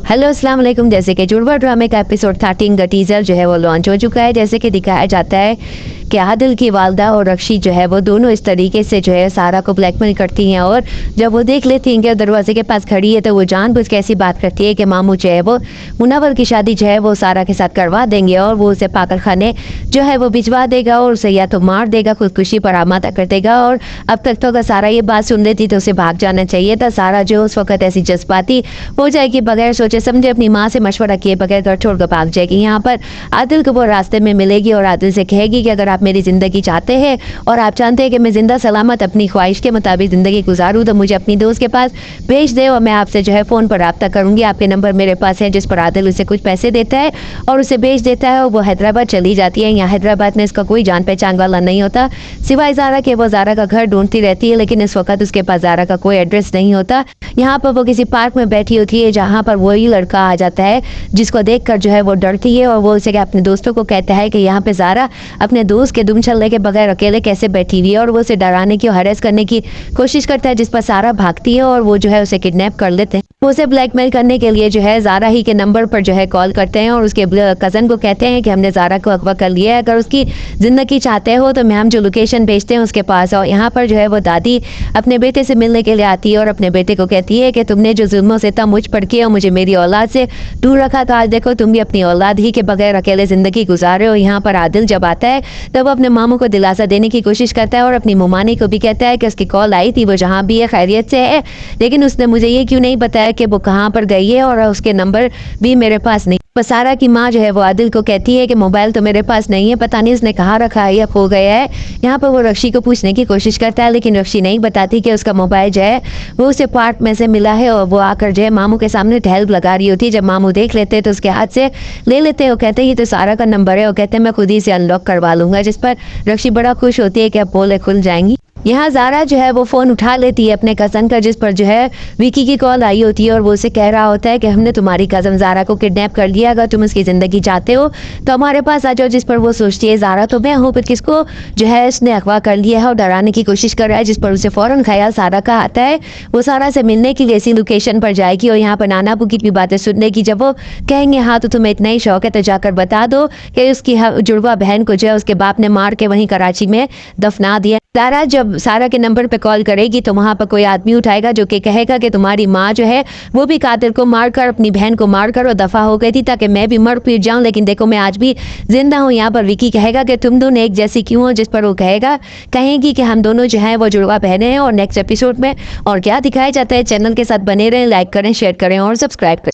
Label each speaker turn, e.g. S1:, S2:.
S1: Hello अस्सलाम वालेकुम। जैसे कि जुड़वा ड्रामे का एपिसोड 13 का टीजर जो है वो लॉन्च हो चुका है। जैसे कि दिखाया जाता है कि आदिल की वालदा और रक्षी जो है वो दोनों इस तरीके से जो है सारा को ब्लैकमेल करती हैं, और जब वो देख लेती हैं कि दरवाजे के पास खड़ी है तो वो जानबूझ के ऐसी बात करती है कि मामू जो है वो मुनव्वर की शादी जो है वो सारा के साथ करवा देंगे और वो उसे पागल खाने जो है वो भिजवा देगा और उसे या तो मार देगा, खुदकुशी पर आमादा कर देगा। और अब तक तो अगर सारा ये बात सुन लेती तो उसे भाग जाना चाहिए था। सारा जो उस वक्त ऐसी जज्बाती हो जाएगी, बगैर सोचे समझे अपनी माँ से मशवरा किए बगैर घर छोड़कर भाग जाएगी। यहाँ पर आदिल को वो रास्ते में मिलेगी और आदिल से कहेगी कि अगर आप मेरी जिंदगी चाहते हैं और आप जानते हैं कि मैं जिंदा सलामत अपनी ख्वाहिश के मुताबिक जिंदगी गुजारूं तो मुझे अपनी दोस्त के पास भेज दे और मैं आपसे जो है फोन पर रब्ता करूंगी। आपके नंबर मेरे पास है, जिस पर आदिल उसे कुछ पैसे देता है और उसे भेज देता है और वो हैदराबाद चली जाती है। यहाँ हैदराबाद में इसका कोई जान पहचान वाला नहीं होता सिवाय ज़ारा के। वो ज़ारा का घर ढूंढती रहती है लेकिन इस वक्त उसके पास ज़ारा का कोई एड्रेस नहीं होता। यहाँ पर वो किसी पार्क में बैठी होती है जहाँ पर वही लड़का आ जाता है जिसको देखकर जो है वो डरती है और वो उसे अपने दोस्तों को कहता है कि यहाँ पे ज़ारा अपने दोस्त के दुम छल्ले के बगैर अकेले कैसे बैठी हुई है, और वो उसे डराने की और हरेस करने की कोशिश करता है, जिस पर सारा भागती है और वो जो है उसे किडनैप कर लेते हैं। वो उसे ब्लैकमेल करने के लिए जो है ज़ारा ही के नंबर पर जो है कॉल करते हैं और उसके कज़न को कहते हैं कि हमने ज़ारा को अगवा कर लिया है, अगर उसकी ज़िंदगी चाहते हो तो मैं हम जो लोकेशन भेजते हैं उसके पास। और यहाँ पर जो है वो दादी अपने बेटे से मिलने के लिए आती है और अपने बेटे को कहती है कि तुमने जो जुल्मों से तब मुझ पर किया और मुझे मेरी औलाद से दूर रखा, तो आज देखो तुम भी अपनी औलाद ही के बगैर अकेले ज़िंदगी गुजार रहे हो। यहाँ पर आदिल जब आता है तब वो अपने मामू को दिलासा देने की कोशिश करता है और अपनी मुमानी को भी कहता है कि उसकी कॉल आई थी, वो जहाँ भी है खैरियत से है, लेकिन उसने मुझे ये क्यों नहीं बताया कि वो कहाँ पर गई है और उसके नंबर भी मेरे पास नहीं। सारा की माँ जो है वो आदिल को कहती है कि मोबाइल तो मेरे पास नहीं है, पता नहीं उसने कहाँ रखा है या खो गया है। यहाँ पर वो रक्षी को पूछने की कोशिश करता है लेकिन रक्षी नहीं बताती कि उसका मोबाइल जो है वो उसे पार्क में से मिला है और वो आकर जो है मामू के सामने टहल लगा रही होती है। जब मामू देख लेते हैं तो उसके हाथ से ले लेते हैं और कहते हैं ये तो सारा का नंबर है और कहते हैं मैं खुद ही से अनलॉक करवा लूंगा, जिस पर रक्षी बड़ा खुश होती है कि अब बोले खुल जाएंगी। यहाँ ज़ारा जो है वो फ़ोन उठा लेती है अपने कज़न का, जिस पर जो है विकी की कॉल आई होती है और वो उसे कह रहा होता है कि हमने तुम्हारी कज़न ज़ारा को किडनैप कर लिया, अगर तुम उसकी ज़िंदगी चाहते हो तो हमारे पास आ जाओ। जिस पर वो सोचती है ज़ारा तो मैं हूँ, पर किसको जो है इसने अगवा कर लिया है और डराने की कोशिश कर रहा है, जिस पर उसे फ़ौरन ख्याल सारा का आता है। वो सारा से मिलने के लिए इसी लोकेशन पर जाएगी और यहाँ पर नाना बुकी की बातें सुनने की। जब वो कहेंगे हाँ तो तुम्हें इतना ही शौक है तो जाकर बता दो कि उसकी जुड़वा बहन को जो है उसके बाप ने मार के वहीं कराची में दफना दिया। ज़ारा जब सारा के नंबर पे कॉल करेगी तो वहाँ पर कोई आदमी उठाएगा जो कि कहेगा कि तुम्हारी माँ जो है वो भी कातिल को मारकर अपनी बहन को मारकर और दफ़ा हो गई थी ताकि मैं भी मर फिर जाऊँ, लेकिन देखो मैं आज भी जिंदा हूँ। यहाँ पर विकी कहेगा कि तुम दोनों एक जैसी क्यों हो, जिस पर वो कहेगी कि हम दोनों जो हैं वो जुड़वा बहनें हैं। और नेक्स्ट एपिसोड में और क्या दिखाया जाता है, चैनल के साथ बने रहें, लाइक करें, शेयर करें और सब्सक्राइब करें।